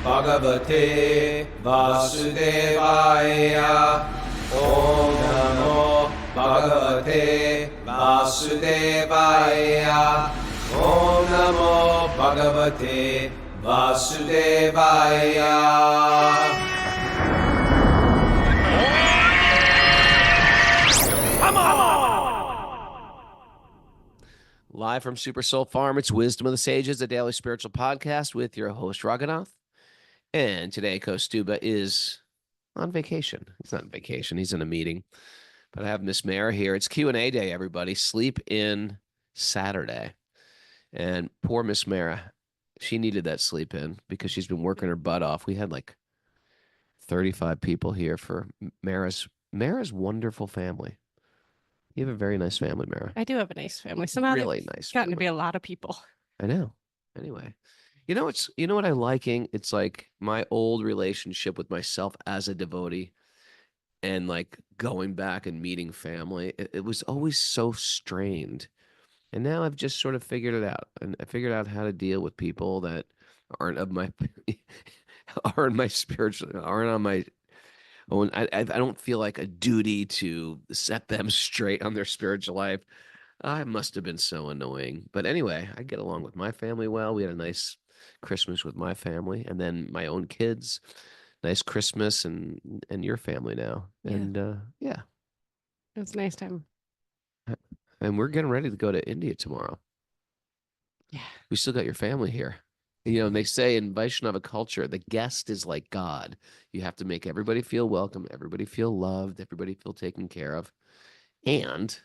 Bhagavate Vasudevaya. Om Namo Bhagavate Vasudevaya. Om Namo Bhagavate Vasudevaya. Live from Super Soul Farm, it's Wisdom of the Sages, a daily spiritual podcast with your host, Raghunath. And today, Kostuba is on vacation. He's not on vacation. He's in a meeting. But I have Miss Mara here. It's Q&A day, everybody. Sleep in Saturday. And poor Miss Mara, she needed that sleep in because she's been working her butt off. We had like 35 people here for Mara's wonderful family. You have a very nice family, Mara. I do have a nice family. Somehow really they've nice. Gotten to be a lot of people. I know. Anyway, you know what I'm liking? It's like my old relationship with myself as a devotee, and like going back and meeting family. It was always so strained, and now I've just sort of figured it out, and I figured out how to deal with people that aren't of my aren't my spiritual aren't on my. Oh, I don't feel like a duty to set them straight on their spiritual life. I must have been so annoying. But anyway, I get along with my family well. We had a nice Christmas with my family, and then my own kids. Nice Christmas and your family now. Yeah. And yeah. It was a nice time. And we're getting ready to go to India tomorrow. Yeah. We still got your family here. You know, and they say in Vaishnava culture, the guest is like God. You have to make everybody feel welcome, everybody feel loved, everybody feel taken care of. And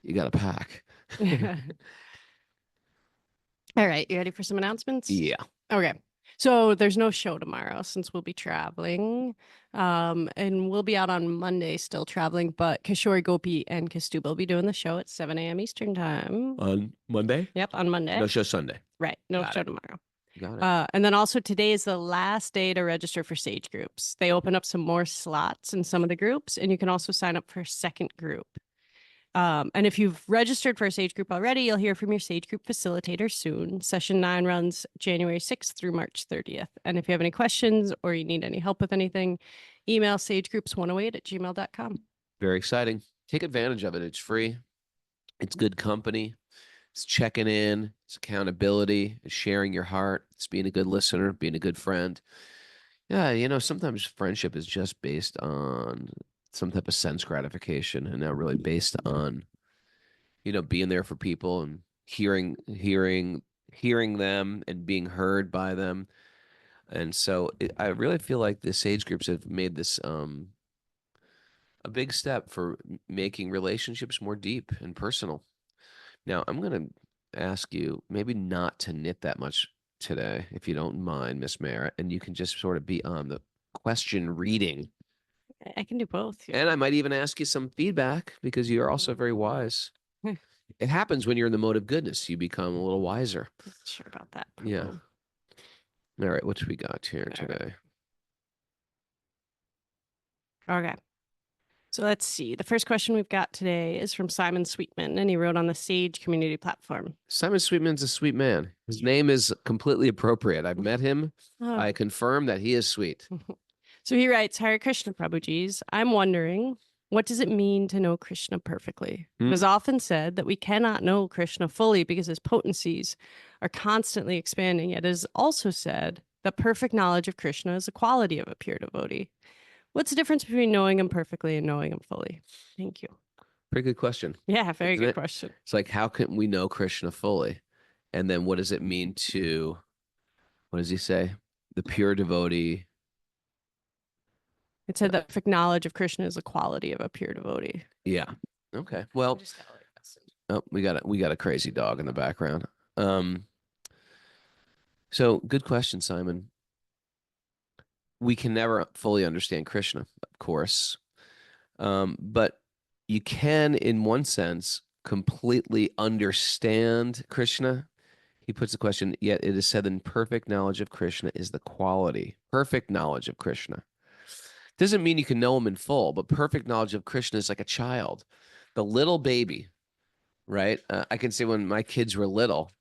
you got to pack. All right. You ready for some announcements? Yeah. Okay. So there's no show tomorrow since we'll be traveling. And we'll be out on Monday still traveling, but Kishore, Gopi, and Kastuba will be doing the show at 7 a.m. Eastern time. On Monday? Yep, on Monday. No show Sunday. Right. No Got show it. tomorrow. Got it. And then also today is the last day to register for Sage groups. They open up some more slots in some of the groups, and you can also sign up for a second group. And if you've registered for a Sage group already, you'll hear from your Sage group facilitator soon. Session 9 runs January 6th through March 30th. And if you have any questions or you need any help with anything, email sagegroups108@gmail.com. Very exciting. Take advantage of it. It's free. It's good company. It's checking in. It's accountability. It's sharing your heart. It's being a good listener, being a good friend. Yeah, you know, sometimes friendship is just based on some type of sense gratification and not really based on, you know, being there for people and hearing them and being heard by them. And so I really feel like the Sage groups have made this a big step for making relationships more deep and personal. Now, I'm going to ask you maybe not to knit that much today, if you don't mind, Miss Mara, and you can just sort of be on the question reading. I can do both. Yeah. And I might even ask you some feedback because you're also very wise. It happens when you're in the mode of goodness. You become a little wiser. Not sure about that. Yeah. All right. What we got here All right. today? Okay. So let's see. The first question we've got today is from Simon Sweetman, and he wrote on the Sage community platform. Simon Sweetman's a sweet man. His name is completely appropriate. I've met him. Oh. I confirm that he is sweet. So he writes, Hare Krishna Prabhuji's, I'm wondering, what does it mean to know Krishna perfectly? It is often said that we cannot know Krishna fully because his potencies are constantly expanding. It is also said that perfect knowledge of Krishna is a quality of a pure devotee. What's the difference between knowing him perfectly and knowing him fully? Thank you. Pretty good question. Yeah, very Isn't good it? question. It's like, how can we know Krishna fully? And then what does it mean to, what does he say? The pure devotee. It said that perfect knowledge of Krishna is a quality of a pure devotee. Yeah. Okay. Well, oh, we got a crazy dog in the background. So good question, Simon. We can never fully understand Krishna, of course. But you can, in one sense, completely understand Krishna. He puts the question, yet it is said that perfect knowledge of Krishna is the quality. Perfect knowledge of Krishna. Doesn't mean you can know him in full, but perfect knowledge of Krishna is like a child. The little baby, right? I can say when my kids were little,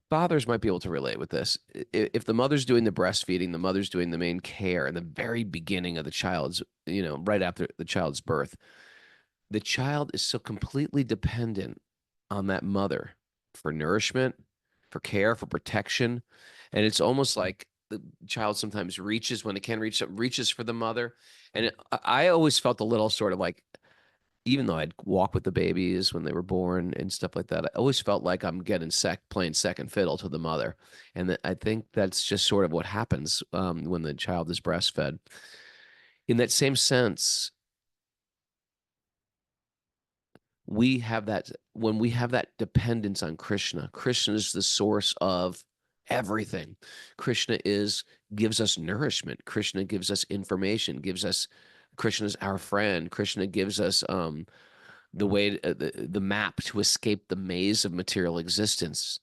fathers might be able to relate with this. If the mother's doing the breastfeeding, the mother's doing the main care in the very beginning of the child's, right after the child's birth, the child is so completely dependent on that mother for nourishment, for care, for protection. And it's almost like the child sometimes reaches when it can reach, reaches for the mother. And I always felt a little sort of like, even though I'd walk with the babies when they were born and stuff like that, I always felt like I'm getting playing second fiddle to the mother. And I think that's just sort of what happens when the child is breastfed. In that same sense, we have that when we have that dependence on Krishna. Krishna is the source of everything. Krishna gives us nourishment. Krishna gives us information, Krishna is our friend. Krishna gives us the way, the map to escape the maze of material existence.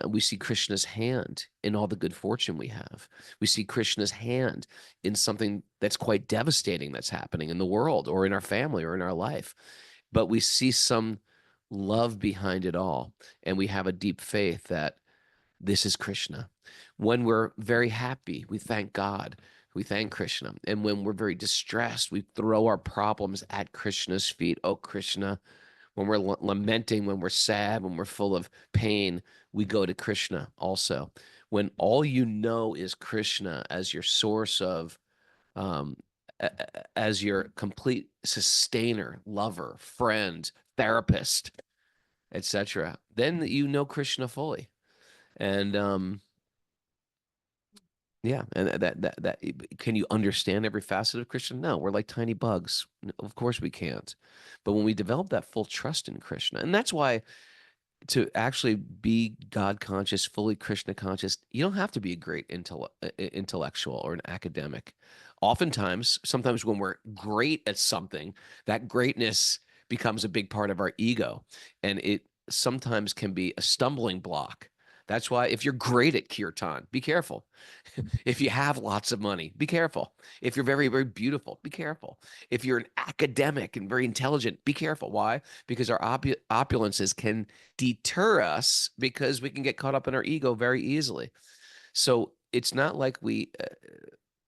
We see Krishna's hand in all the good fortune we have. We see Krishna's hand in something that's quite devastating that's happening in the world or in our family or in our life. But we see some love behind it all. And we have a deep faith that this is Krishna. When we're very happy, we thank God. We thank Krishna. And when we're very distressed, we throw our problems at Krishna's feet. Oh, Krishna. When we're lamenting, when we're sad, when we're full of pain, we go to Krishna also. When all you know is Krishna as your source of, as your complete sustainer, lover, friend, therapist, etc., then you know Krishna fully. And yeah, and that can you understand every facet of Krishna? No, we're like tiny bugs. Of course we can't. But when we develop that full trust in Krishna, and that's why to actually be God conscious, fully Krishna conscious, you don't have to be a great intellectual or an academic. Oftentimes, sometimes when we're great at something, that greatness becomes a big part of our ego, and it sometimes can be a stumbling block. That's why if you're great at kirtan, be careful. If you have lots of money, be careful. If you're very, very beautiful, be careful. If you're an academic and very intelligent, be careful. Why? Because our opulences can deter us because we can get caught up in our ego very easily. So it's not like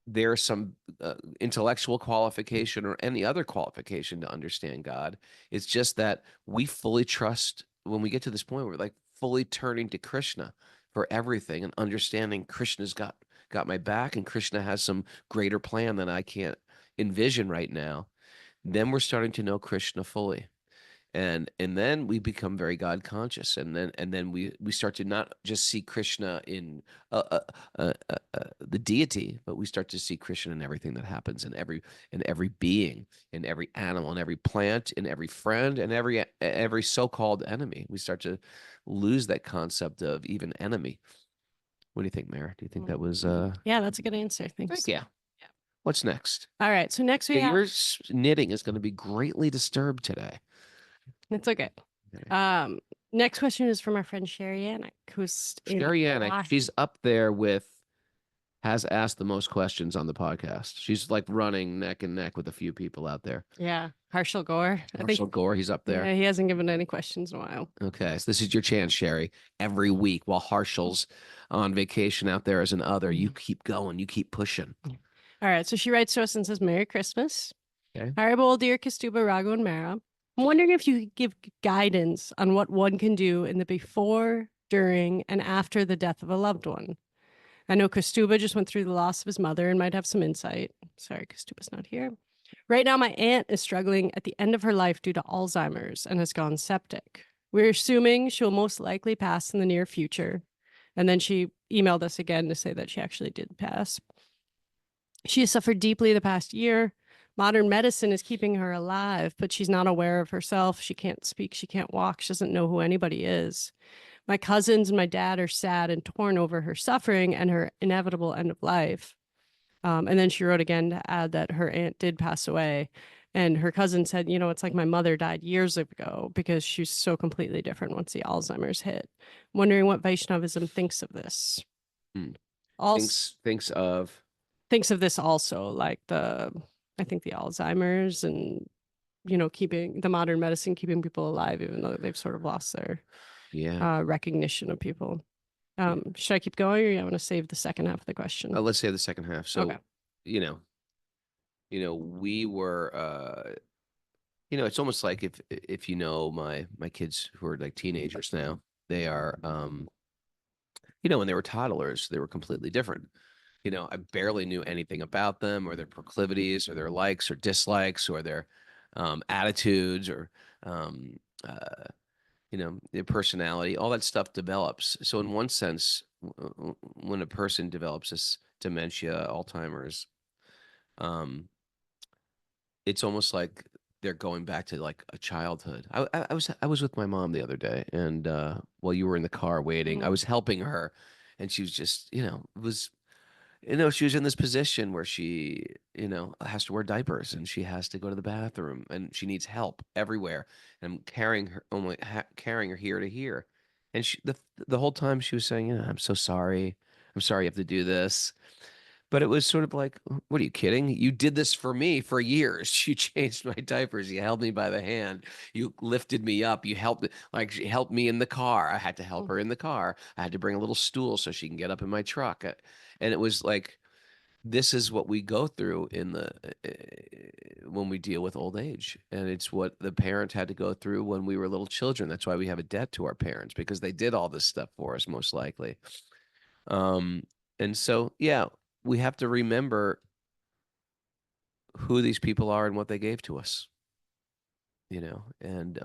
there's some intellectual qualification or any other qualification to understand God. It's just that we fully trust when we get to this point, we're like fully turning to Krishna for everything and understanding Krishna's got my back and Krishna has some greater plan that I can't envision right now. Then we're starting to know Krishna fully. And then we become very God conscious, and then we start to not just see Krishna in the deity, but we start to see Krishna in everything that happens, in every being, in every animal, in every plant, in every friend, and every so-called enemy. We start to lose that concept of even enemy. What do you think, Mara? Do you think that was Yeah, that's a good answer. Thanks. yeah. What's next? All right. So next we Yeah, have your knitting is going to be greatly disturbed today. it's okay. Next question is from our friend Sherry Annick, who's in Sherry Annick, Hawaii. she's up there has asked the most questions on the podcast. She's like running neck and neck with a few people out there. Yeah, Harshal Gore. Harshal Gore, he's up there. Yeah, he hasn't given any questions in a while. Okay, so this is your chance, Sherry. Every week while Harshal's on vacation out there as an other, you keep going, you keep pushing. All right, so she writes to us and says, Merry Christmas. Okay. Haribo, dear Kastuba, Raghu, and Mara. I'm wondering if you could give guidance on what one can do in the before, during, and after the death of a loved one. I know Kastuba just went through the loss of his mother and might have some insight. Sorry, Kastuba's not here. Right now, my aunt is struggling at the end of her life due to Alzheimer's and has gone septic. We're assuming she'll most likely pass in the near future. And then she emailed us again to say that she actually did pass. She has suffered deeply the past year. Modern medicine is keeping her alive, but she's not aware of herself. She can't speak. She can't walk. She doesn't know who anybody is. My cousins and my dad are sad and torn over her suffering and her inevitable end of life. And then she wrote again to add that her aunt did pass away. And her cousin said, you know, it's like my mother died years ago because she's so completely different once the Alzheimer's hit. I'm wondering what Vaishnavism thinks of this. Also, thinks of this also, like I think the Alzheimer's and, you know, keeping the modern medicine, keeping people alive, even though they've sort of lost their. Yeah. recognition of people. Should I keep going, or you want to save the second half of the question? Let's say the second half. So, Okay. you know, we were, it's almost like if my kids who are like teenagers now, they are, when they were toddlers, they were completely different. I barely knew anything about them or their proclivities or their likes or dislikes or their attitudes or um, uh, their personality. All that stuff develops. So in one sense, when a person develops this dementia, Alzheimer's, um, it's almost like they're going back to like a childhood. I was with my mom the other day, and while you were in the car waiting, I Mhm. was helping her, and she was just was she was in this position where she has to wear diapers and she has to go to the bathroom and she needs help everywhere. And I'm carrying her here to here, and the whole time she was saying, I'm so sorry. I'm sorry you have to do this. But it was sort of like, what are you kidding? You did this for me for years. You changed my diapers. You held me by the hand. You lifted me up. She helped me in the car. I had to help her in the car. I had to bring a little stool so she can get up in my truck. And it was like, this is what we go through when we deal with old age. And it's what the parents had to go through when we were little children. That's why we have a debt to our parents, because they did all this stuff for us, most likely. Um, and so, yeah, we have to remember who these people are and what they gave to us, and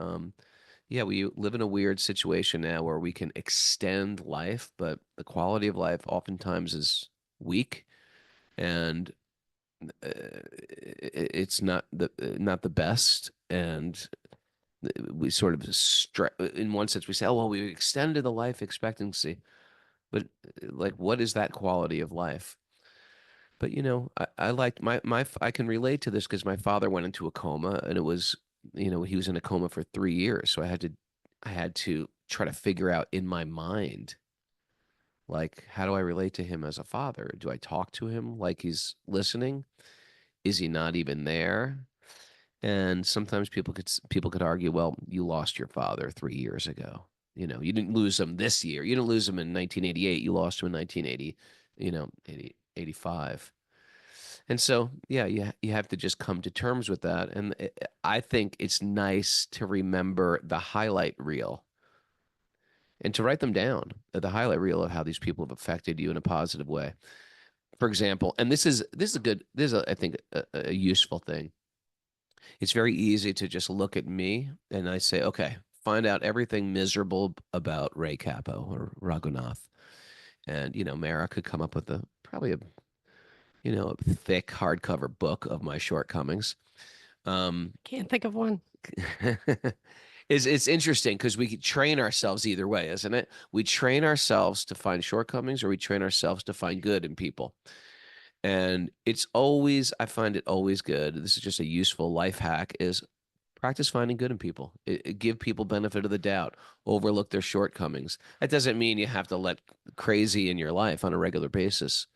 yeah, we live in a weird situation now where we can extend life, but the quality of life oftentimes is weak, and it's not the best. And we sort of in one sense we say, oh well, we extended the life expectancy, but like, what is that quality of life? But I liked I can relate to this because my father went into a coma, and it was, he was in a coma for 3 years. So I had to try to figure out in my mind, like, how do I relate to him as a father? Do I talk to him like he's listening? Is he not even there? And sometimes people could argue, well, you lost your father 3 years ago. You didn't lose him this year. You didn't lose him in 1988. You lost him in 1980, 85. And so, yeah, you have to just come to terms with that. And I think it's nice to remember the highlight reel and to write them down, the highlight reel of how these people have affected you in a positive way. For example, and I think a useful thing. It's very easy to just look at me and I say, okay, find out everything miserable about Ray Capo or Raghunath. And, Mara could come up with probably a thick hardcover book of my shortcomings. Can't think of one. It's interesting because we could train ourselves either way, isn't it? We train ourselves to find shortcomings, or we train ourselves to find good in people. And I find it always good. This is just a useful life hack, is practice finding good in people. Give people benefit of the doubt. Overlook their shortcomings. That doesn't mean you have to let crazy in your life on a regular basis,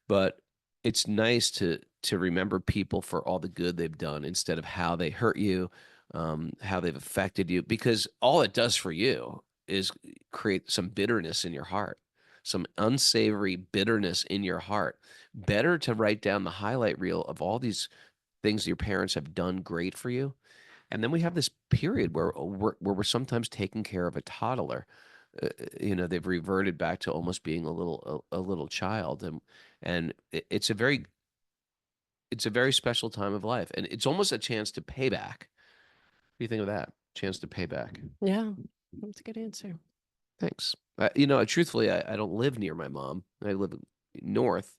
but it's nice to remember people for all the good they've done instead of how they hurt you, how they've affected you, because all it does for you is create some bitterness in your heart, some unsavory bitterness in your heart. Better to write down the highlight reel of all these things your parents have done great for you. And then we have this period where we're sometimes taking care of a toddler. They've reverted back to almost being a little child, and it's a very special time of life, and it's almost a chance to pay back. What do you think of that? Chance to pay back. Yeah, that's a good answer. Thanks. Truthfully, I don't live near my mom. I live north,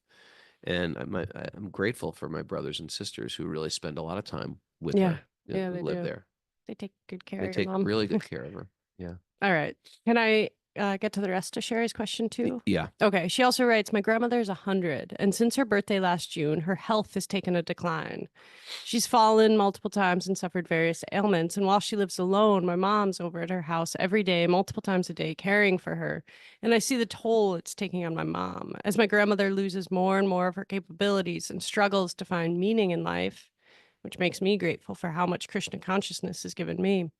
and I'm grateful for my brothers and sisters who really spend a lot of time with Yeah. her. Yeah, who they live do. there. They take good care They of your take mom. really good care of her. Yeah. All right. Can I get to the rest of Sherry's question too? Yeah. Okay. She also writes, my grandmother's 100, and since her birthday last June, her health has taken a decline. She's fallen multiple times and suffered various ailments. And while she lives alone, my mom's over at her house every day, multiple times a day, caring for her. And I see the toll it's taking on my mom. As my grandmother loses more and more of her capabilities and struggles to find meaning in life, which makes me grateful for how much Krishna consciousness has given me.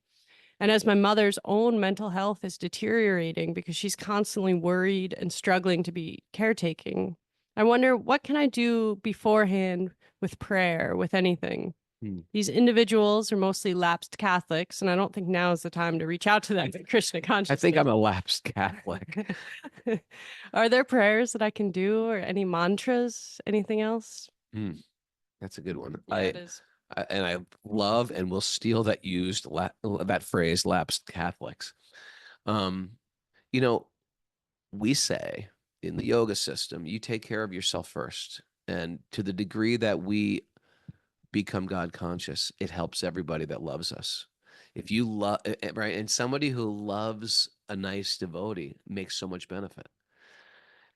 And as my mother's own mental health is deteriorating because she's constantly worried and struggling to be caretaking, I wonder, what can I do beforehand with prayer, with anything? Hmm. These individuals are mostly lapsed Catholics, and I don't think now is the time to reach out to them for Krishna I consciousness. think I'm a lapsed Catholic. Are there prayers that I can do, or any mantras, anything else? Hmm. That's a good one. Yeah, it is. And I love and will steal that that phrase, lapsed Catholics. Um, you know, we say in the yoga system, you take care of yourself first. And to the degree that we become God conscious, it helps everybody that loves us. If you love, right, and somebody who loves a nice devotee makes so much benefit.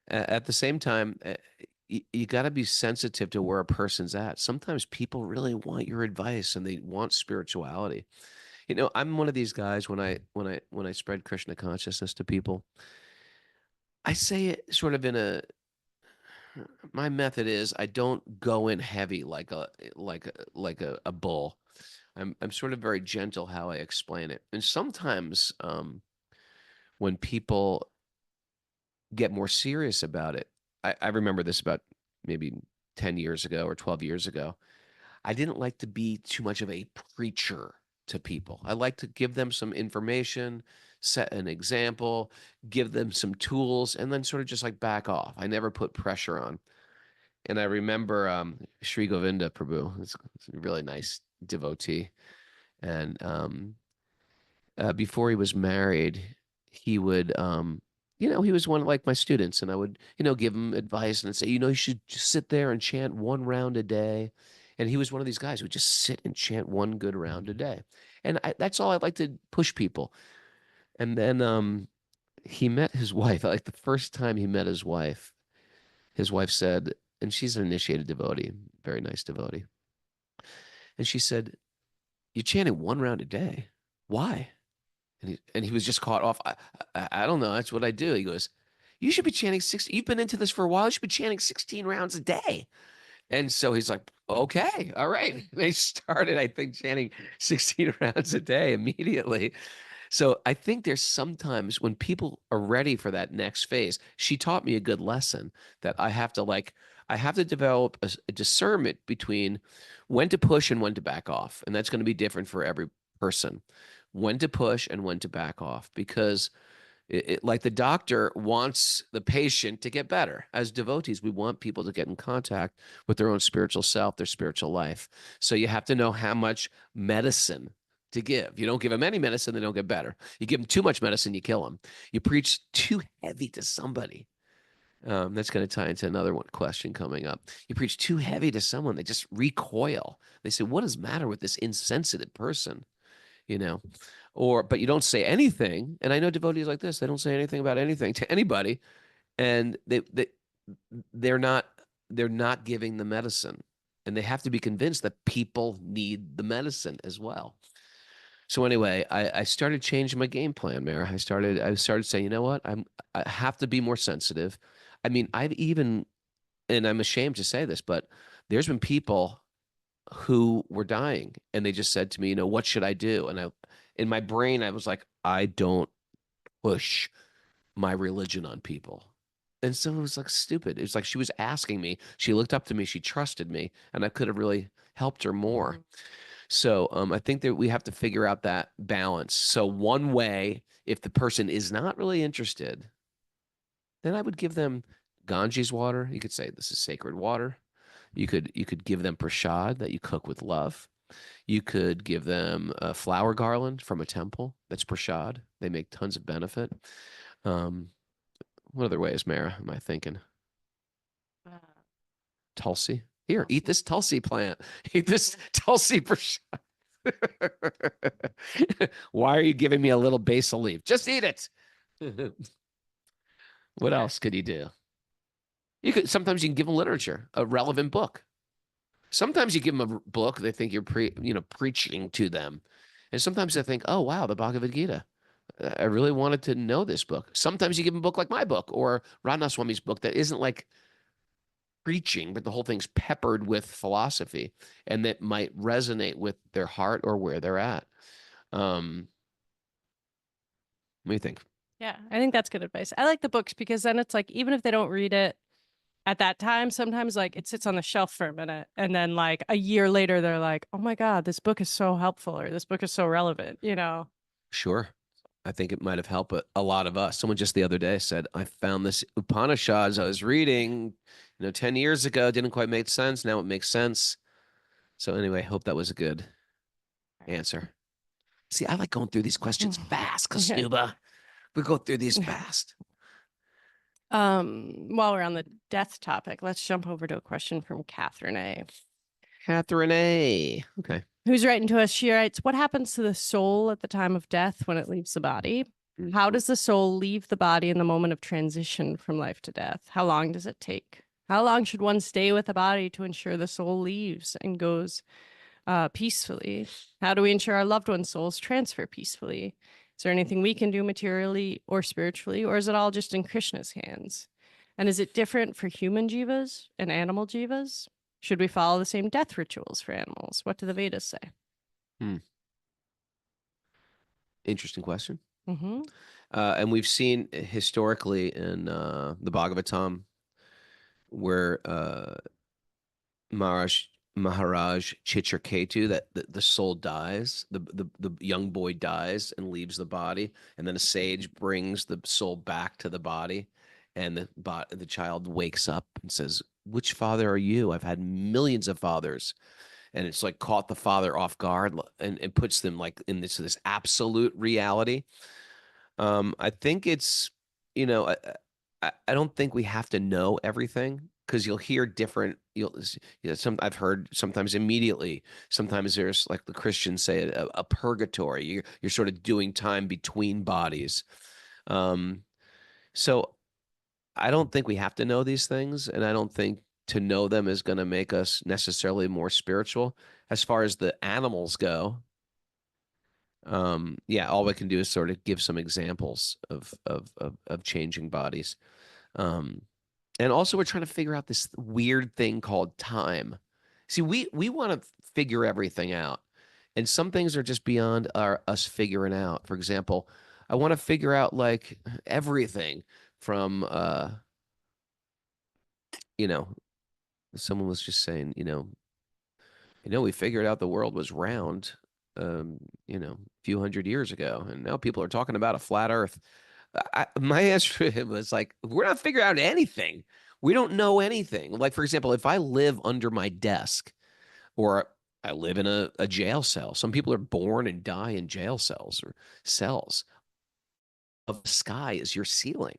At the same time, you got to be sensitive to where a person's at. Sometimes people really want your advice and they want spirituality. I'm one of these guys when I spread Krishna consciousness to people, I say it sort of in a my method is I don't go in heavy like a bull. I'm sort of very gentle how I explain it. And sometimes when people get more serious about it, I remember this about maybe 10 years ago or 12 years ago. I didn't like to be too much of a preacher to people. I like to give them some information, set an example, give them some tools, and then sort of just like back off. I never put pressure on. And I remember Sri Govinda Prabhu, it's a really nice devotee. And before he was married, he would, he was one of like my students, and I would, give him advice and say, you should just sit there and chant one round a day. And he was one of these guys who would just sit and chant one good round a day. And that's all I like to push people. And then he met his wife. Like the first time he met his wife said, and she's an initiated devotee, very nice devotee. And she said, "You're chanting one round a day. Why?" And he was just caught off. I don't know. That's what I do. He goes, "You should be chanting 16. You've been into this for a while. You should be chanting 16 rounds a day." And so he's like, "Okay, all right." They started, I think, chanting 16 rounds a day immediately. So I think there's sometimes when people are ready for that next phase, she taught me a good lesson that I have to develop a discernment between when to push and when to back off. And that's going to be different for every person. When to push and when to back off, because like the doctor wants the patient to get better. As devotees, we want people to get in contact with their own spiritual self, their spiritual life. So you have to know how much medicine to give. You don't give them any medicine, they don't get better. You give them too much medicine, you kill them. You preach too heavy to somebody. That's going to tie into another one question coming up. You preach too heavy to someone, they just recoil. They say, "What is the matter with this insensitive person?" You know, but you don't say anything. And I know devotees like this, they don't say anything about anything to anybody. And they're not, they're not giving the medicine. And they have to be convinced that people need the medicine as well. So anyway, I started changing my game plan, Mara. I started saying, you know what? I have to be more sensitive. I mean, and I'm ashamed to say this, but there's been people who were dying and they just said to me, "What should I do?" And in my brain, I was like, I don't push my religion on people. And so it was like stupid. It was like she was asking me, she looked up to me, she trusted me, and I could have really helped her more. So I think that we have to figure out that balance. So one way, if the person is not really interested, then I would give them Ganges water. You could say this is sacred water. You could give them prasad that you cook with love. You could give them a flower garland from a temple. That's prasad. They make tons of benefit. Um, what other ways, Mara, am I thinking? Uh, Tulsi. Here, eat Tulsi. this Tulsi plant. Eat this Tulsi prasad. Why are you giving me a little basil leaf? Just eat it. What else could you do? Sometimes you can give them literature, a relevant book. Sometimes you give them a book, they think you're preaching to them. And sometimes they think, "Oh, wow, the Bhagavad Gita. I really wanted to know this book." Sometimes you give them a book like my book or Raghunath Swami's book that isn't like preaching, but the whole thing's peppered with philosophy and that might resonate with their heart or where they're at. Um, What do you think? Yeah, I think that's good advice. I like the books because then it's like, even if they don't read it at that time, sometimes like it sits on the shelf for a minute. And then like a year later, they're like, oh my God, this book is so helpful, or this book is so relevant, you know? Sure. I think it might have helped a lot of us. Someone just the other day said, I found this Upanishads I was reading, 10 years ago. Didn't quite make sense. Now it makes sense. So anyway, hope that was a good answer. See, I like going through these questions fast, Yeah. Kastuba. We go through these fast. While we're on the death topic, let's jump over to a question from Catherine A. Catherine A. Okay. Who's writing to us? She writes, what happens to the soul at the time of death when it leaves the body? How does the soul leave the body in the moment of transition from life to death? How long does it take? How long should one stay with the body to ensure the soul leaves and goes peacefully? How do we ensure our loved ones' souls transfer peacefully? Is there anything we can do materially or spiritually, or is it all just in Krishna's hands? And is it different for human jivas and animal jivas? Should we follow the same death rituals for animals? What do the Vedas say? Interesting question. Mm-hmm. And we've seen historically in the Bhagavatam where Maharaj Chitraketu, that the soul dies, the young boy dies and leaves the body, and then a sage brings the soul back to the body, and the child wakes up and says, "Which father are you? I've had millions of fathers." And it's like caught the father off guard and puts them like in this absolute reality. I think it's, you know, I don't think we have to know everything because you'll hear different, I've heard sometimes immediately, sometimes there's like the Christians say a purgatory. You're sort of doing time between bodies. Um, so I don't think we have to know these things, and I don't think to know them is going to make us necessarily more spiritual. As far as the animals go, yeah, all we can do is sort of give some examples of changing bodies. Um, and also we're trying to figure out this weird thing called time. See, we want to figure everything out. And some things are just beyond us figuring out. For example, I want to figure out like everything from you know, someone was just saying, we figured out the world was round, a few hundred years ago, and now people are talking about a flat Earth. My answer to him was like, we're not figuring out anything. We don't know anything. Like, for example, if I live under my desk or I live in a jail cell, some people are born and die in jail cells or cells. Of the sky is your ceiling.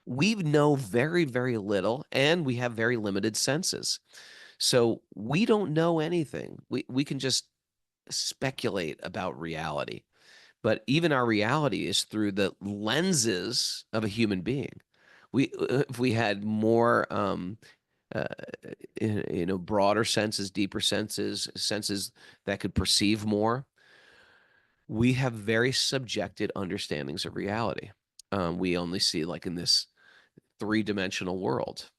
We know very, very little, and we have very limited senses. So we don't know anything. We can just speculate about reality. But even our reality is through the lenses of a human being. If we had more, uh, broader senses, deeper senses that could perceive more, we have very subjected understandings of reality. We only see like in this three-dimensional world.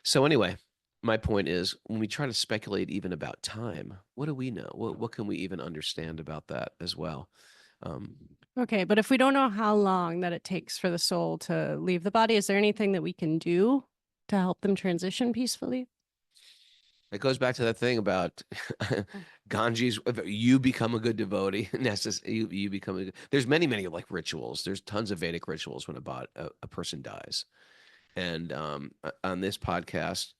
So anyway, my point is when we try to speculate even about time, what do we know? What can we even understand about that as well? Okay, but if we don't know how long that it takes for the soul to leave the body, is there anything that we can do to help them transition peacefully? It goes back to that thing about Ganges. If you become a good devotee, you become there's many like rituals. There's tons of Vedic rituals when a person dies. And on this podcast,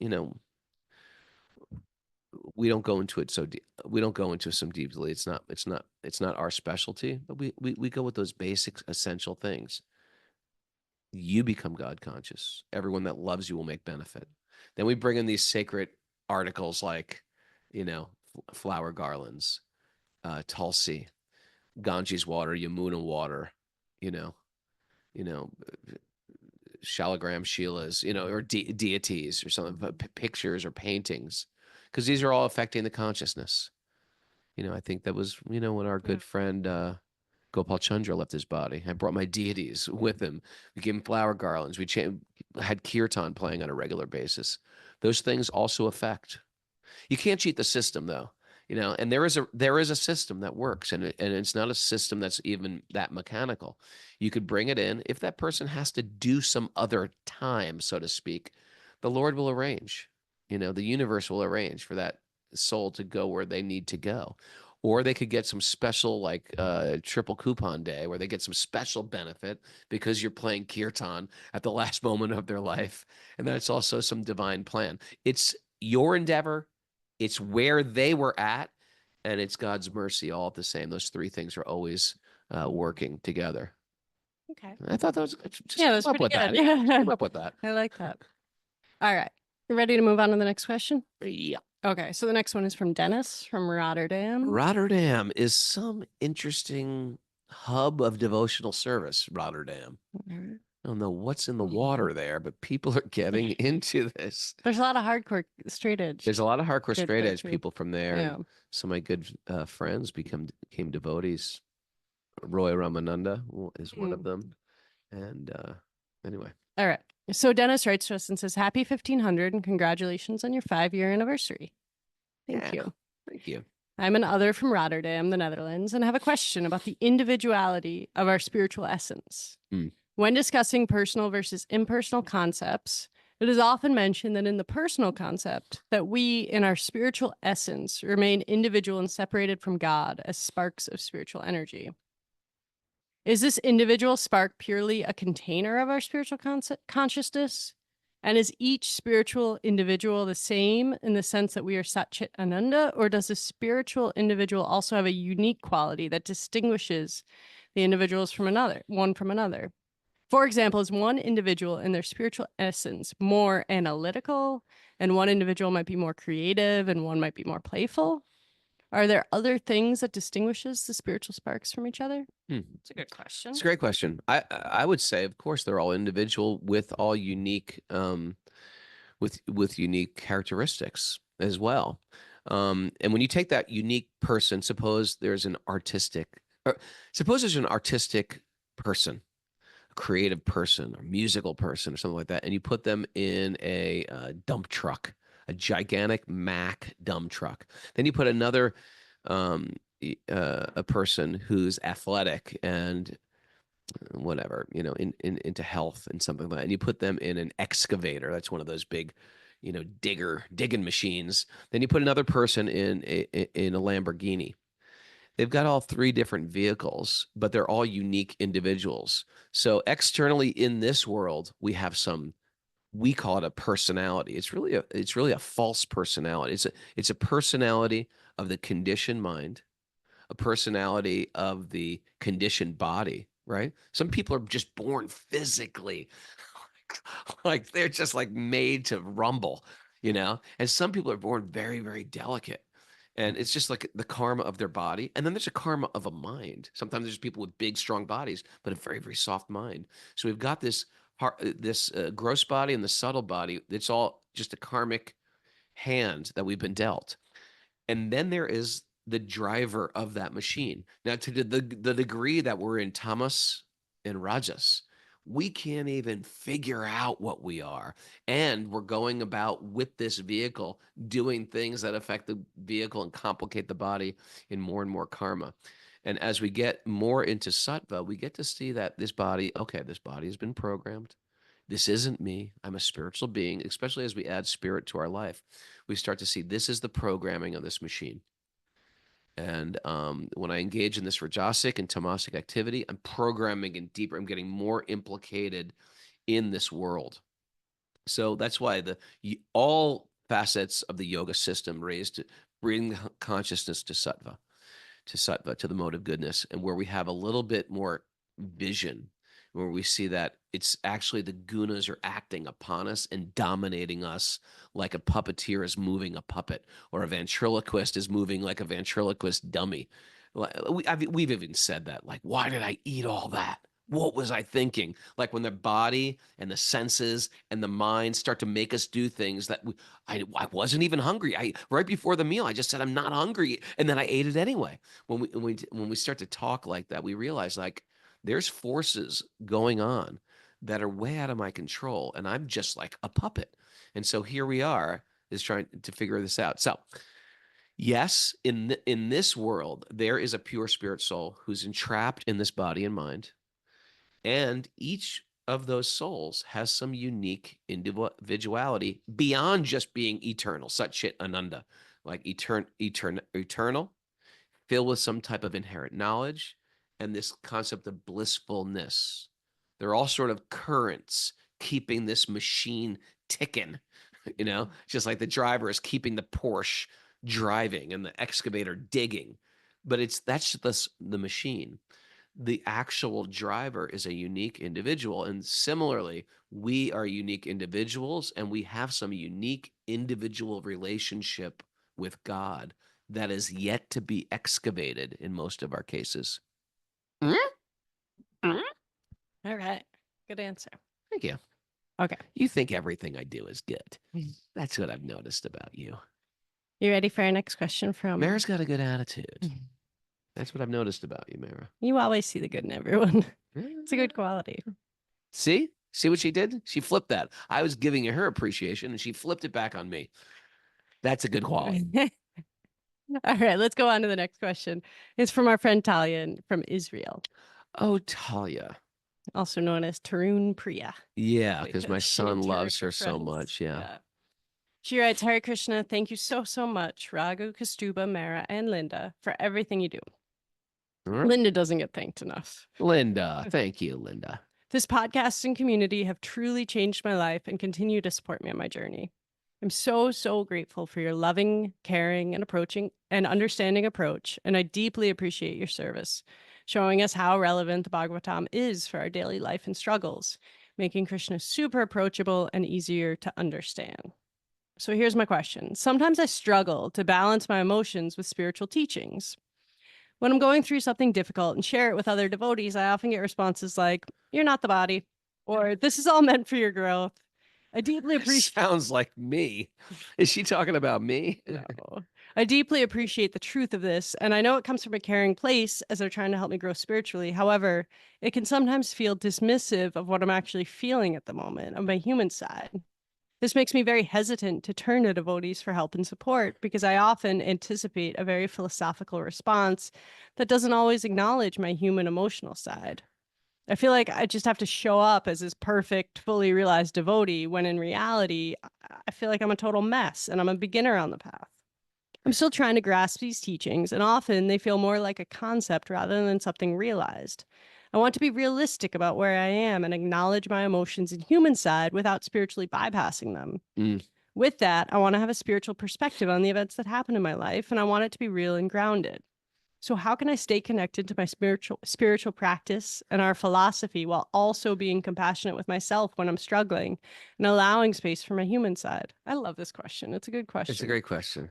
we don't go into it we don't go into some deeply. It's not our specialty, but we go with those basic essential things. You become God conscious. Everyone that loves you will make benefit. Then we bring in these sacred articles like, flower garlands, Tulsi, Ganges water, Yamuna water, you know, you know, Shalagram Shilas, or deities or something, pictures or paintings, because these are all affecting the consciousness. I think that was, when our good friend Gopal Chandra left his body. I brought my deities with him. We gave him flower garlands. We had kirtan playing on a regular basis. Those things also affect. You can't cheat the system, though. you know, and there is a system that works, and it's not a system that's even that mechanical. You could bring it in. If that person has to do some other time, so to speak, the Lord will arrange, you know, the universe will arrange for that soul to go where they need to go. Or they could get some special, like triple coupon day, where they get some special benefit because you're playing kirtan at the last moment of their life. And that's also some divine plan. It's your endeavor, it's where they were at, and it's God's mercy all at the same. Those three things are always working together. Okay. I thought that was just Yeah, that's come up pretty with good. that. Yeah. Come up with that. I like that. All right. You ready to move on to the next question? Yeah. Okay. So the next one is from Dennis from Rotterdam. Rotterdam is some interesting hub of devotional service. Rotterdam. Mhm. I don't know what's in the water there, but people are getting into this. There's a lot of hardcore straight edge. There's a lot of hardcore Good straight there, edge too. people from there. Yeah. And some of my good friends became devotees. Roy Ramananda is one of them. And anyway. All right. So Dennis writes to us and says, Happy 1500 and congratulations on your 5-year anniversary. Thank Yeah. you. Thank you. I'm an other from Rotterdam, the Netherlands, and have a question about the individuality of our spiritual essence. Mm. When discussing personal versus impersonal concepts, it is often mentioned that in the personal concept, that we in our spiritual essence remain individual and separated from God as sparks of spiritual energy. Is this individual spark purely a container of our spiritual consciousness? And is each spiritual individual the same in the sense that we are Sat Chit Ananda, or does a spiritual individual also have a unique quality that distinguishes the individuals from one from another? For example, is one individual in their spiritual essence more analytical, and one individual might be more creative, and one might be more playful? Are there other things that distinguishes the spiritual sparks from each other? It's a good question. It's a great question. I would say, of course, they're all individual with all unique with unique characteristics as well. And when you take that unique person, suppose there's an artistic person, a creative person, or musical person, or something like that, and you put them in a dump truck, a gigantic Mack dump truck. Then you put another a person who's athletic and whatever, you know, into health and something like that, and you put them in an excavator. That's one of those big, you know, digging machines. Then you put another person in a Lamborghini. They've got all three different vehicles, but they're all unique individuals. So externally in this world, we have we call it a personality. It's really a false personality. It's a personality of the conditioned mind, a personality of the conditioned body, right? Some people are just born physically like they're just like made to rumble, you know? And some people are born very, very delicate. And it's just like the karma of their body. And then there's a karma of a mind. Sometimes there's people with big, strong bodies, but a very, very soft mind. So we've got this gross body and the subtle body. It's all just a karmic hand that we've been dealt. And then there is the driver of that machine. Now, to the degree that we're in tamas and rajas, we can't even figure out what we are. And we're going about with this vehicle doing things that affect the vehicle and complicate the body in more and more karma. And as we get more into sattva, we get to see that this body has been programmed. This isn't me. I'm a spiritual being, especially as we add spirit to our life. We start to see this is the programming of this machine. And when I engage in this rajasic and tamasic activity, I'm programming in deeper. I'm getting more implicated in this world. So that's why all facets of the yoga system raised to bring consciousness to sattva, to the mode of goodness, and where we have a little bit more vision, where we see that it's actually the gunas are acting upon us and dominating us like a puppeteer is moving a puppet, or a ventriloquist is moving like a ventriloquist dummy. We've even said that, like, why did I eat all that? What was I thinking? Like when the body and the senses and the mind start to make us do things that I wasn't even hungry. Right before the meal, I just said I'm not hungry, and then I ate it anyway. When we start to talk like that, we realize like there's forces going on that are way out of my control, and I'm just like a puppet. And so here we are, is trying to figure this out. So Yes, in this world, there is a pure spirit soul who's entrapped in this body and mind. And each of those souls has some unique individuality beyond just being eternal, such shit ananda, like eternal, filled with some type of inherent knowledge and this concept of blissfulness. They're all sort of currents keeping this machine ticking, just like the driver is keeping the Porsche driving and the excavator digging. But that's the machine. The actual driver is a unique individual. And similarly, we are unique individuals and we have some unique individual relationship with God that is yet to be excavated in most of our cases. All right. Good answer. Thank you. Okay. You think everything I do is good. That's what I've noticed about you. You ready for our next question from Mara's got a good attitude. That's what I've noticed about you, Mara. You always see the good in everyone. It's a good quality. See what she did? She flipped that. I was giving her appreciation and she flipped it back on me. That's a good quality. All right, let's go on to the next question. It's from our friend Talia from Israel. Oh, Talia. Also known as Tarun Priya. Yeah, because my son she loves her friends. so much. Yeah. She writes, Hare Krishna, thank you so much, Raghu, Kastuba, Mara, and Linda, for everything you do. Right. Linda doesn't get thanked enough. Linda. Thank you, Linda. This podcast and community have truly changed my life and continue to support me on my journey. I'm so grateful for your loving, caring, and understanding approach, and I deeply appreciate your service, showing us how relevant the Bhagavatam is for our daily life and struggles, making Krishna super approachable and easier to understand. So here's my question. Sometimes I struggle to balance my emotions with spiritual teachings. When I'm going through something difficult and share it with other devotees, I often get responses like, "You're not the body," or "This is all meant for your growth." I deeply appreciate. Sounds like me. Is she talking about me? No. I deeply appreciate the truth of this, and I know it comes from a caring place as they're trying to help me grow spiritually. However, it can sometimes feel dismissive of what I'm actually feeling at the moment on my human side. This makes me very hesitant to turn to devotees for help and support because I often anticipate a very philosophical response that doesn't always acknowledge my human emotional side. I feel like I just have to show up as this perfect, fully realized devotee when in reality, I feel like I'm a total mess and I'm a beginner on the path. I'm still trying to grasp these teachings, and often they feel more like a concept rather than something realized. I want to be realistic about where I am and acknowledge my emotions and human side without spiritually bypassing them. With that, I want to have a spiritual perspective on the events that happen in my life, and I want it to be real and grounded. So how can I stay connected to my spiritual practice and our philosophy while also being compassionate with myself when I'm struggling and allowing space for my human side? I love this question. It's a good question. It's a great question.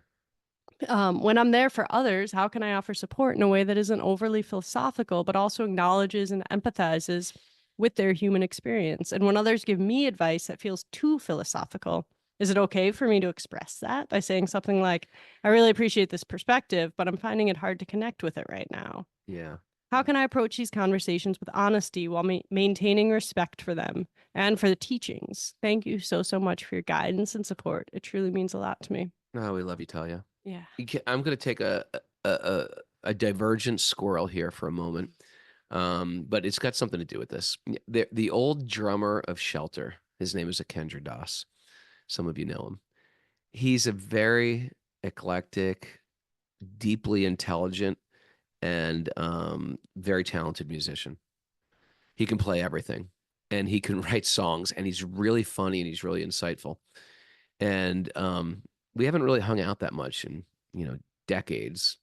When I'm there for others, how can I offer support in a way that isn't overly philosophical, but also acknowledges and empathizes with their human experience? And when others give me advice that feels too philosophical, is it okay for me to express that by saying something like, "I really appreciate this perspective, but I'm finding it hard to connect with it right now"? Yeah. How can I approach these conversations with honesty while maintaining respect for them and for the teachings? Thank you so much for your guidance and support. It truly means a lot to me. Oh, we love you, Talia. Yeah. I'm going to take a divergent squirrel here for a moment, but it's got something to do with this. The old drummer of Shelter, his name is Akendra Das. Some of you know him. He's a very eclectic, deeply intelligent, and very talented musician. He can play everything, and he can write songs, and he's really funny, and he's really insightful. And we haven't really hung out that much in decades.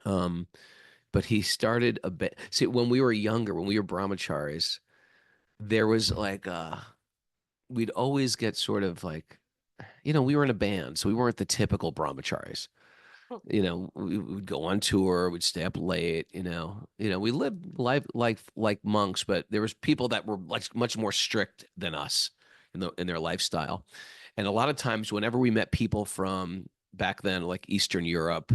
But he started a bit. See, when we were younger, when we were brahmacharis, there was like we'd always get sort of like, we were in a band, so we weren't the typical brahmacharis. We would go on tour, we'd stay up late, we lived life like monks, but there was people that were much more strict than us in their lifestyle. And a lot of times whenever we met people from back then, like Eastern Europe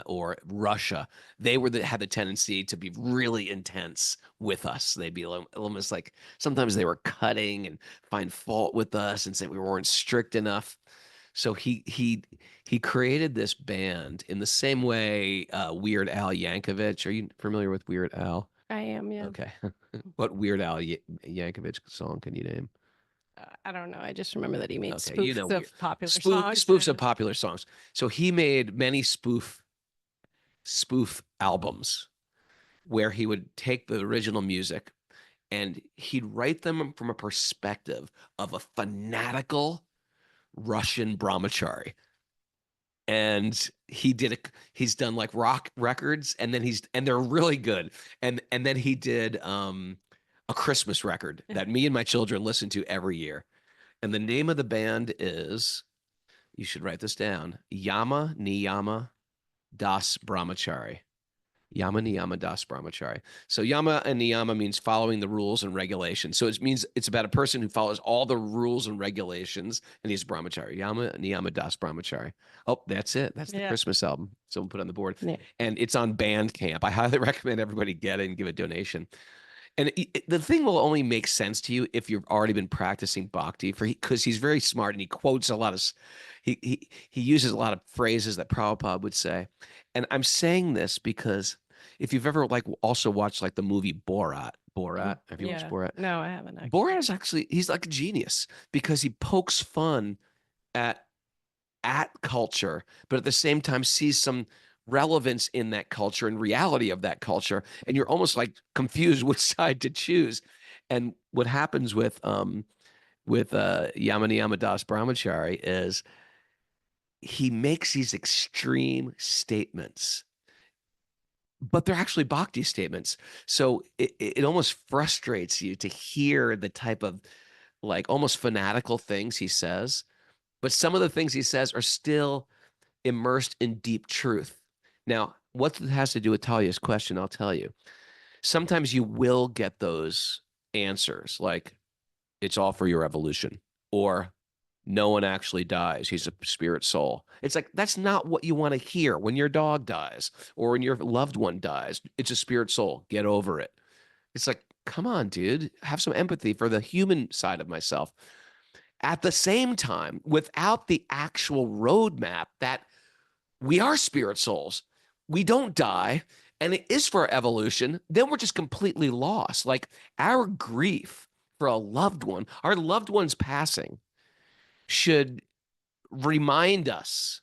or Russia, they had the tendency to be really intense with us. They'd be almost like, sometimes they were cutting and find fault with us and say we weren't strict enough. So he created this band in the same way Weird Al Yankovic. Are you familiar with Weird Al? I am, yeah. Okay. What Weird Al Yankovic song can you name? I don't know. I just remember that he made Okay, you know, spoofs of popular spoofs songs. of popular songs. So he made many spoof albums where he would take the original music and he'd write them from a perspective of a fanatical Russian brahmachari. And he's done like rock records, and then and they're really good. And then he did a Christmas record that me and my children listen to every year. And the name of the band is, you should write this down, Yama Niyama Das Brahmachari. Yama Niyama Das Brahmachari. So Yama and Niyama means following the rules and regulations. So it means it's about a person who follows all the rules and regulations, and he's Brahmachari. Yama Niyama Das Brahmachari. Oh, that's it. That's the Christmas album. Someone put on the board. Yeah. And it's on Bandcamp. I highly recommend everybody get it and give a donation. And the thing will only make sense to you if you've already been practicing bhakti, because he's very smart and he quotes a lot of he uses a lot of phrases that Prabhupada would say. And I'm saying this because if you've ever like also watched like the movie Borat, have you watched Borat? No, I haven't actually. Borat is actually, he's like a genius because he pokes fun at culture, but at the same time sees some relevance in that culture and reality of that culture, and you're almost like confused which side to choose. And what happens with Yamani Yamadas Brahmachari is he makes these extreme statements, but they're actually bhakti statements. So it almost frustrates you to hear the type of like almost fanatical things he says, but some of the things he says are still immersed in deep truth. Now, what it has to do with Talia's question, I'll tell you. Sometimes you will get those answers, like it's all for your evolution, or no one actually dies. He's a spirit soul. It's like, that's not what you want to hear when your dog dies or when your loved one dies. It's a spirit soul. Get over it. It's like, come on, dude, have some empathy for the human side of myself. At the same time, without the actual roadmap that we are spirit souls, we don't die, and it is for our evolution, then we're just completely lost. Like our grief for a loved one, our loved one's passing, should remind us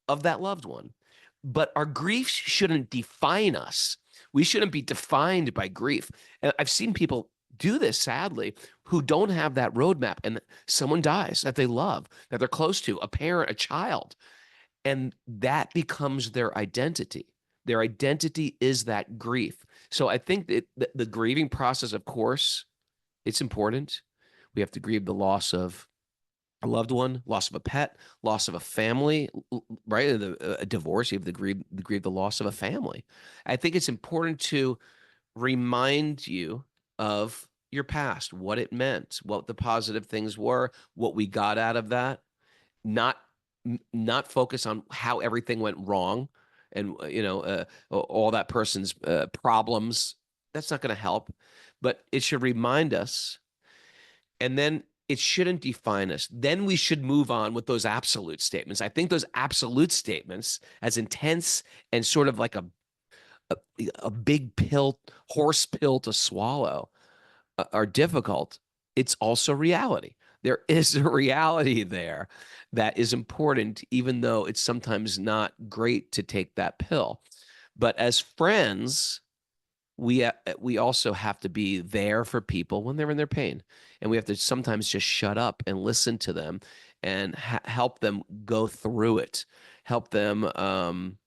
of that loved one. But our grief shouldn't define us. We shouldn't be defined by grief. And I've seen people do this, sadly, who don't have that roadmap, and someone dies that they love, that they're close to, a parent, a child, and that becomes their identity. Their identity is that grief. So I think that the grieving process, of course, it's important. We have to grieve the loss of a loved one, loss of a pet, loss of a family, right? A divorce, you have to grieve the loss of a family. I think it's important to remind you of your past, what it meant, what the positive things were, what we got out of that, not focus on how everything went wrong and all that person's problems. That's not going to help, but it should remind us, and then it shouldn't define us. Then we should move on with those absolute statements. I think those absolute statements, as intense and sort of like a big pill, horse pill to swallow, are difficult. It's also reality. There is a reality there that is important, even though it's sometimes not great to take that pill. But as friends, we also have to be there for people when they're in their pain, and we have to sometimes just shut up and listen to them and help them go through it. Help them. A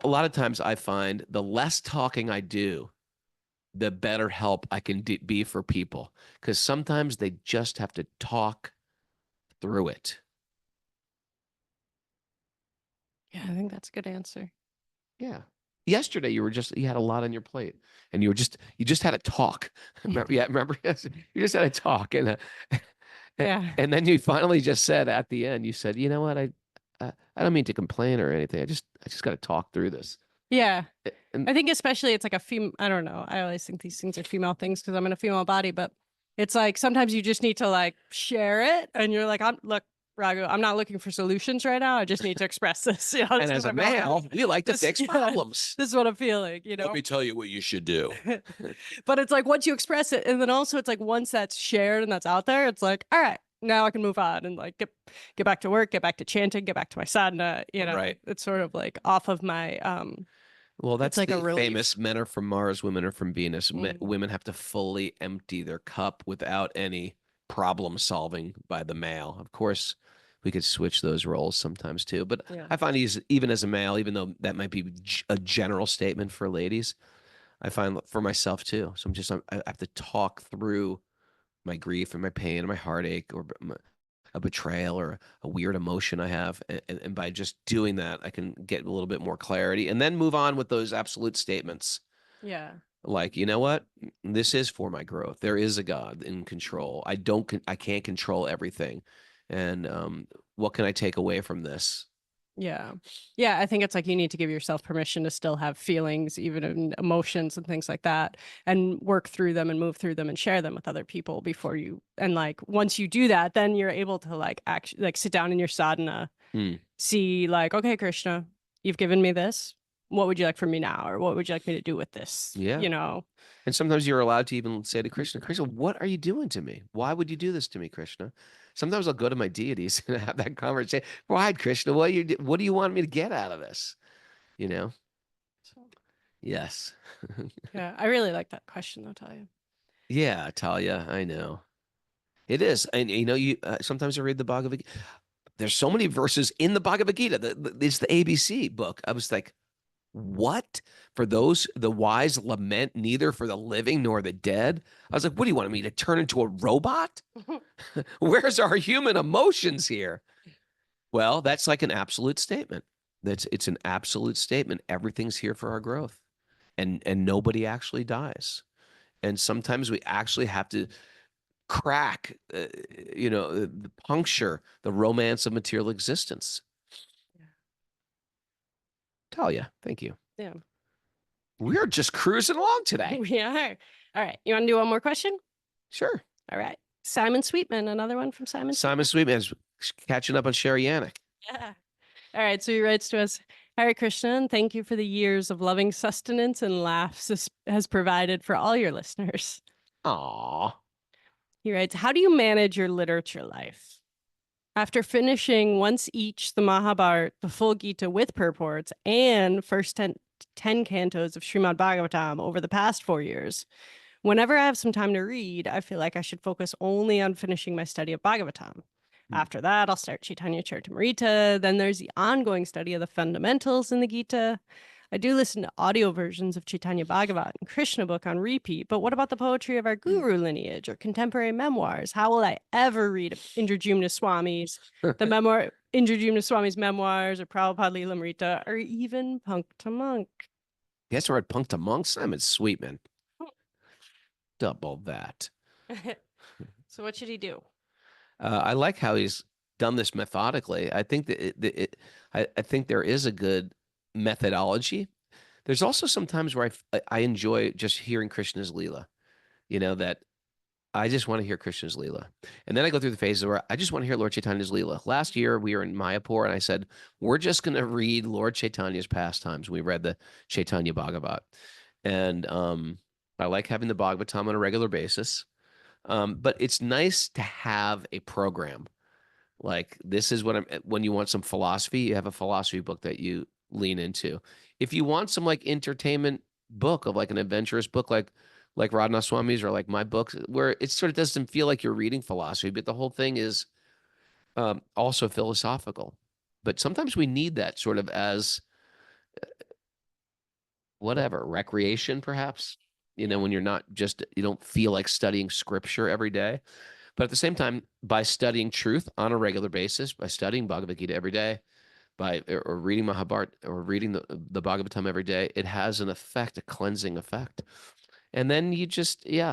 lot of times, I find the less talking I do, the better help I can be for people, because sometimes they just have to talk through it. Yeah, I think that's a good answer. Yeah. Yesterday you had a lot on your plate, and you just had a talk. Remember? Yeah, remember? Yes, you just had a talk, and and then you finally just said at the end, you said, "You know what? I don't mean to complain or anything. I just got to talk through this." Yeah. And I think especially it's like a female, I don't know. I always think these things are female things because I'm in a female body, but It's like sometimes you just need to like share it, and you're like, look, Raghu, I'm not looking for solutions right now. I just need to express this. You know, And as a male, we like to fix problems. This is what I'm feeling, you know. Let me tell you what you should do. But it's like once you express it, and then also it's like once that's shared and that's out there, it's like, all right, now I can move on and like get back to work, get back to chanting, get back to my sadhana. You know, Right. it's sort of like off of my Well, that's like a the relief. famous men are from Mars, women are from Venus. Mm. Women have to fully empty their cup without any problem solving by the male. Of course, we could switch those roles sometimes too. But Yeah. I find even as a male, even though that might be a general statement for ladies, I find for myself too. So I have to talk through my grief and my pain and my heartache or a betrayal or a weird emotion I have. And by just doing that, I can get a little bit more clarity and then move on with those absolute statements. Yeah. Like, you know what? This is for my growth. There is a God in control. I can't control everything. And what can I take away from this? Yeah. Yeah. I think it's like you need to give yourself permission to still have feelings, even in emotions and things like that, and work through them and move through them and share them with other people before you. And like once you do that, then you're able to like actually like sit down in your sadhana, see like, okay, Krishna, you've given me this. What would you like from me now? Or what would you like me to do with this? Yeah. You know? And sometimes you're allowed to even say to Krishna, Krishna, what are you doing to me? Why would you do this to me, Krishna? Sometimes I'll go to my deities and have that conversation. Why, Krishna? What do you want me to get out of this? You know? Yes. Yeah. I really like that question, though, Talia. Yeah, Talia, I know. It is. And you know, you sometimes I read the Bhagavad Gita. There's so many verses in the Bhagavad Gita. It's the ABC book. I was like, what? For those, the wise lament neither for the living nor the dead. I was like, what do you want me to turn into a robot? Where's our human emotions here? Well, that's like an absolute statement. It's an absolute statement. Everything's here for our growth. And nobody actually dies. And sometimes we actually have to crack, puncture the romance of material existence. Yeah. Talia, thank you. Yeah. We're just cruising along today. We are. All right. You want to do one more question? Sure. All right. Simon Sweetman, another one from Simon Sweetman's catching up on Sherry Yannick. Yeah. All right. So he writes to us, Hare Krishna, and thank you for the years of loving sustenance and laughs this has provided for all your listeners. Aww. He writes, how do you manage your literature life? After finishing once each the Mahabharata, the full Gita with purports, and first 10 cantos of Srimad Bhagavatam over the past 4 years, whenever I have some time to read, I feel like I should focus only on finishing my study of Bhagavatam. After that, I'll start Chaitanya Charitamrita. Then there's the ongoing study of the fundamentals in the Gita. I do listen to audio versions of Chaitanya Bhagavat and Krishna book on repeat, but what about the poetry of our guru lineage or contemporary memoirs? How will I ever read Indradyumna Swami's, Indradyumna Swami's memoirs or Prabhupada Lilamrita or even Punkta Monk? Guess I read Punkta Monk, Simon Sweetman. Double that. So what should he do? I like how he's done this methodically. I think that I think there is a good methodology. There's also some times where I enjoy just hearing Krishna's Leela, that I just want to hear Krishna's Leela. And then I go through the phases where I just want to hear Lord Chaitanya's Leela. Last year we were in Mayapur and I said, we're just going to read Lord Chaitanya's pastimes. We read the Chaitanya Bhagavat. And I like having the Bhagavatam on a regular basis. But it's nice to have a program. Like this is when you want some philosophy, you have a philosophy book that you lean into. If you want some like entertainment book of like an adventurous book like Raghunath Swami's or like my books, where it sort of doesn't feel like you're reading philosophy, but the whole thing is also philosophical. But sometimes we need that sort of as whatever, recreation perhaps, when you're not just, you don't feel like studying scripture every day. But at the same time, by studying truth on a regular basis, by studying Bhagavad Gita every day, or reading Mahabharata or reading the Bhagavatam every day, it has an effect, a cleansing effect. And then you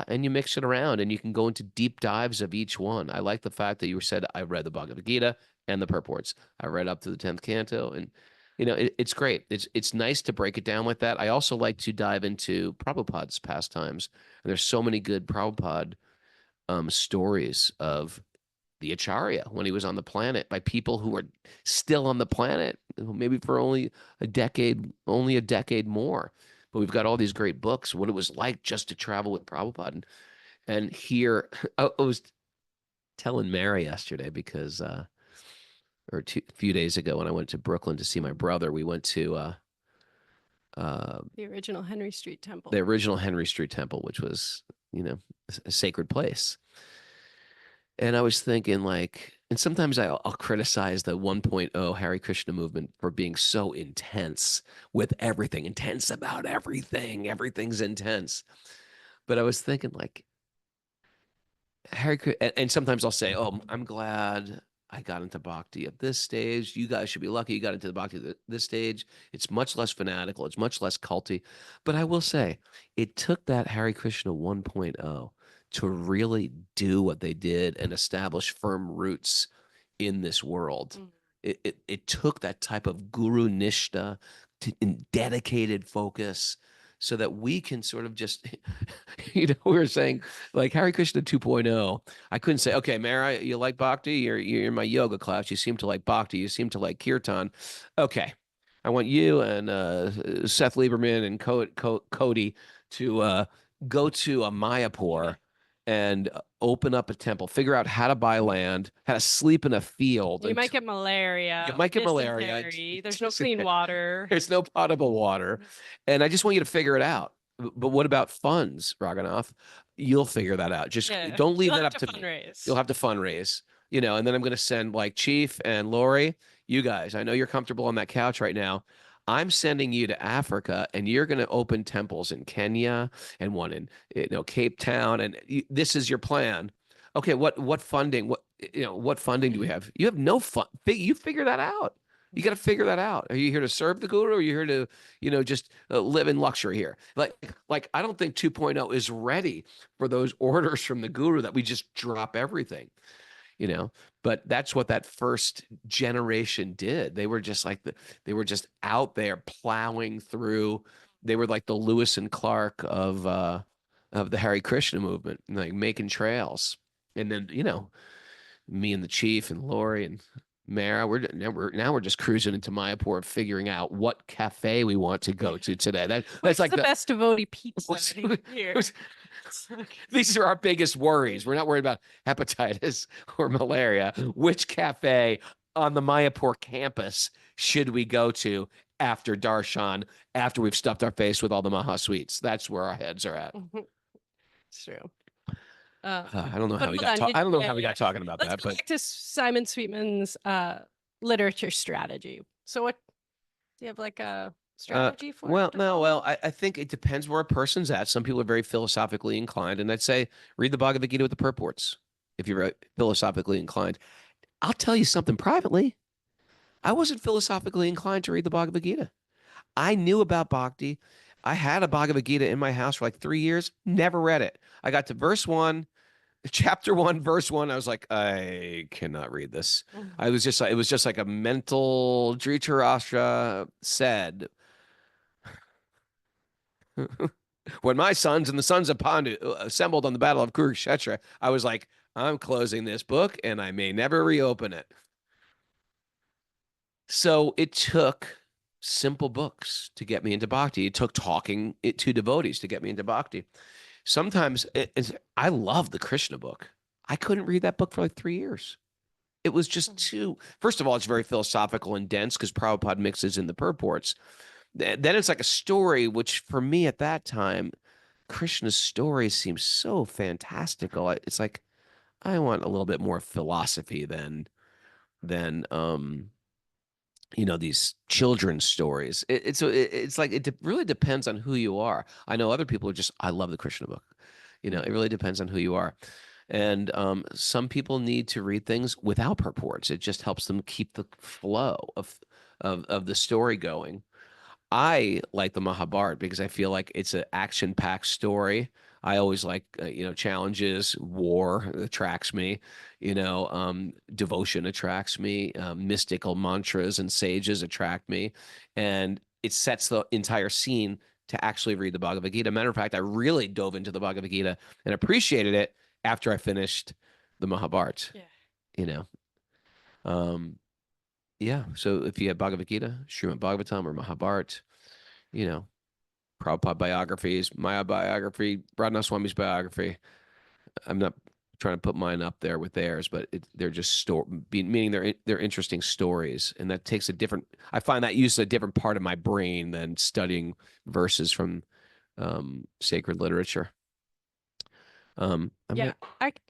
and you mix it around and you can go into deep dives of each one. I like the fact that you said, I read the Bhagavad Gita and the purports. I read up to the 10th canto and, it's great. It's nice to break it down with that. I also like to dive into Prabhupada's pastimes. And there's so many good Prabhupada stories of the Acharya when he was on the planet by people who are still on the planet, maybe for only a decade more. But we've got all these great books, what it was like just to travel with Prabhupada. And here, I was telling Mary yesterday because, or a few days ago when I went to Brooklyn to see my brother, we went to The original Henry Street Temple. the original Henry Street Temple, which was, a sacred place. And I was thinking like, and sometimes I'll criticize the 1.0 Hare Krishna movement for being so intense with everything, intense about everything. Everything's intense. But I was thinking like, and sometimes I'll say, oh, I'm glad I got into Bhakti at this stage. You guys should be lucky you got into the Bhakti at this stage. It's much less fanatical. It's much less culty. But I will say, it took that Hare Krishna 1.0 to really do what they did and establish firm roots in this world. It took that type of guru nishta and dedicated focus so that we can sort of just, we were saying like Hare Krishna 2.0. I couldn't say, okay, Mara, you like Bhakti? You're in my yoga class. You seem to like Bhakti. You seem to like Kirtan. Okay. I want you and Seth Lieberman and Cody to go to a Mayapur and open up a temple, figure out how to buy land, how to sleep in a field. You might get malaria. You might get malaria. Dysentery. There's no clean water. There's no potable water. And I just want you to figure it out. But what about funds, Raghunath? You'll figure that out. Just don't leave that up to me. You'll have to fundraise, and then I'm going to send like Chief and Lori, you guys, I know you're comfortable on that couch right now. I'm sending you to Africa and you're going to open temples in Kenya and one in Cape Town. And this is your plan. Okay. What funding, what funding do we have? You have no fun. You figure that out. You got to figure that out. Are you here to serve the guru or are you here to, just live in luxury here? Like, I don't think 2.0 is ready for those orders from the guru that we just drop everything, but that's what that first generation did. They were just like they were just out there plowing through. They were like the Lewis and Clark of the Hare Krishna movement, like making trails. And then, me and the Chief and Lori and Mara, we're just cruising into Mayapur, figuring out what cafe we want to go to today. That's like the best devotee pizza here. These are our biggest worries. We're not worried about hepatitis or malaria. Which cafe on the Mayapur campus should we go to after darshan, after we've stuffed our face with all the Maha sweets? That's where our heads are at. It's true. I don't know how we got. I don't know how we got talking about that. But back to Simon Sweetman's literature strategy. So, what do you have like a strategy for? I think it depends where a person's at. Some people are very philosophically inclined, and I'd say read the Bhagavad Gita with the purports if you're philosophically inclined. I'll tell you something privately. I wasn't philosophically inclined to read the Bhagavad Gita. I knew about Bhakti. I had a Bhagavad Gita in my house for like 3 years, never read it. I got to chapter 1, verse 1. I was like, I cannot read this. It was just like a mental Dhritarashtra said, when my sons and the sons of Pandu assembled on the battle of Kurukshetra, I was like, I'm closing this book and I may never reopen it. So it took simple books to get me into Bhakti. It took talking to devotees to get me into Bhakti. Sometimes I love the Krishna book. I couldn't read that book for like 3 years. It was just first of all, it's very philosophical and dense because Prabhupada mixes in the purports. Then it's like a story, which for me at that time, Krishna's story seems so fantastical. It's like, I want a little bit more philosophy than these children's stories. It's like, it really depends on who you are. I know other people are just, I love the Krishna book. It really depends on who you are. And some people need to read things without purports. It just helps them keep the flow of the story going. I like the Mahabharata because I feel like it's an action-packed story. I always like, challenges. War attracts me. Devotion attracts me. Mystical mantras and sages attract me. And it sets the entire scene to actually read the Bhagavad Gita. Matter of fact, I really dove into the Bhagavad Gita and appreciated it after I finished the Mahabharata. Yeah. You know, yeah. So if you had Bhagavad Gita, Srimad Bhagavatam, or Mahabharata, you know, Prabhupada biographies, my biography, Radhanath Swami's biography. I'm not trying to put mine up there with theirs, but they're just meaning they're interesting stories, and that takes a different. I find that uses a different part of my brain than studying verses from sacred literature. Yeah,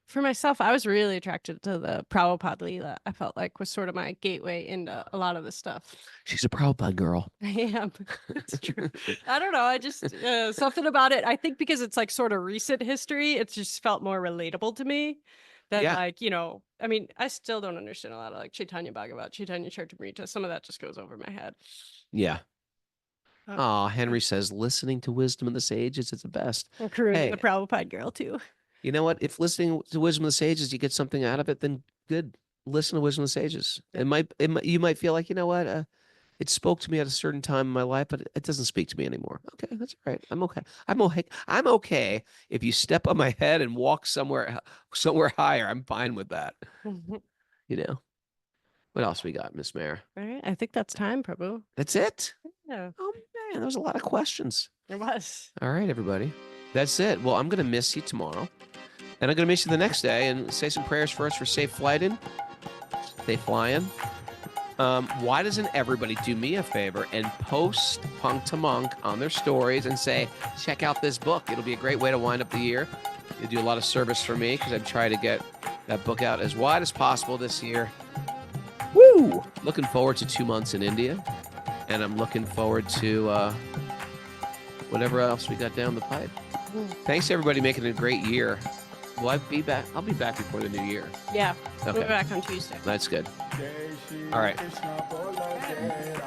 for myself, I was really attracted to the Prabhupada Leela. I felt like was sort of my gateway into a lot of this stuff. She's a Prabhupada girl. I am. It's true. I don't know. I just something about it. I think because it's like sort of recent history, it just felt more relatable to me. Than Yeah. like, you know, I mean, I still don't understand a lot of like Chaitanya Bhagavat, Chaitanya Charitamrita. Some of that just goes over my head. Yeah. Oh, Henry says listening to wisdom of the sages is the best. I'm crooning Hey. the Prabhupada girl too. You know what? If listening to wisdom of the sages, you get something out of it, then good. Listen to wisdom of the sages. Yeah. You might feel like, you know what? It spoke to me at a certain time in my life, but it doesn't speak to me anymore. Okay, that's all right. I'm okay. I'm okay if you step on my head and walk somewhere higher. I'm fine with that. You know. What else we got, Miss Mara? All right. I think that's time, Prabhu. That's it? Yeah, Oh man, there was a lot of questions. it was. All right, everybody. That's it. Well, I'm gonna miss you tomorrow. And I'm going to miss you the next day and say some prayers for us for safe flighting. Stay flying. Why doesn't everybody do me a favor and post Punk to Monk on their stories and say, check out this book. It'll be a great way to wind up the year. You do a lot of service for me because I'm trying to get that book out as wide as possible this year. Woo! Looking forward to 2 months in India. And I'm looking forward to whatever else we got down the pipe. Thanks, everybody, making it a great year. Will I be back? I'll be back before the new year. Yeah. Okay. We'll be back on Tuesday. That's good. All right.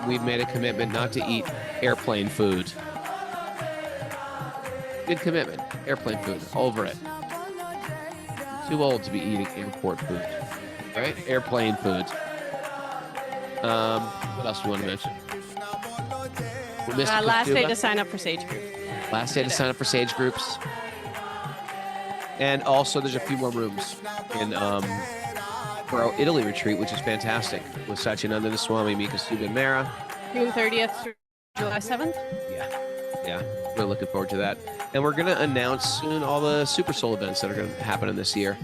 We've made a commitment not to eat airplane food. Good commitment. Airplane food. Over it. Too old to be eating airport food. Right? Airplane food. What else do you want to mention? Last day to sign up for Sage Group. Last day to sign up for Sage groups. And also, there's a few more rooms in for our Italy retreat, which is fantastic, with Satyananda Swami, Mika Subin Mara. June 30th through July 7th. Yeah, we're looking forward to that. And we're going to announce soon all the Super Soul events that are going to happen in this year.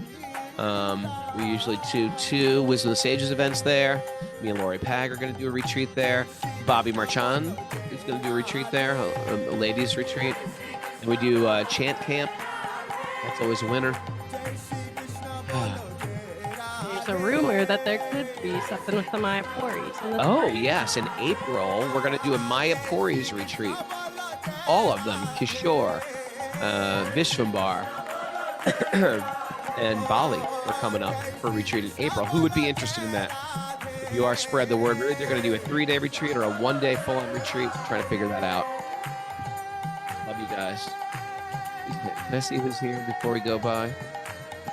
We usually do 2 Wisdom of the Sages events there. Me and Lori Pag are going to do a retreat there. Bobby Marchand is going to do a retreat there, a ladies' retreat. And we do Chant Camp. That's always a winner. There's a rumor that there could be something with the Mayapuris. Oh, yes. In April, we're going to do a Mayapuris retreat. All of them. Kishore, Vishwambar, and Bali are coming up for a retreat in April. Who would be interested in that? If you are, spread the word. Really, they're going to do a 3-day retreat or a 1-day full-on retreat. Trying to figure that out. Love you guys. Can I see who's here before we go by?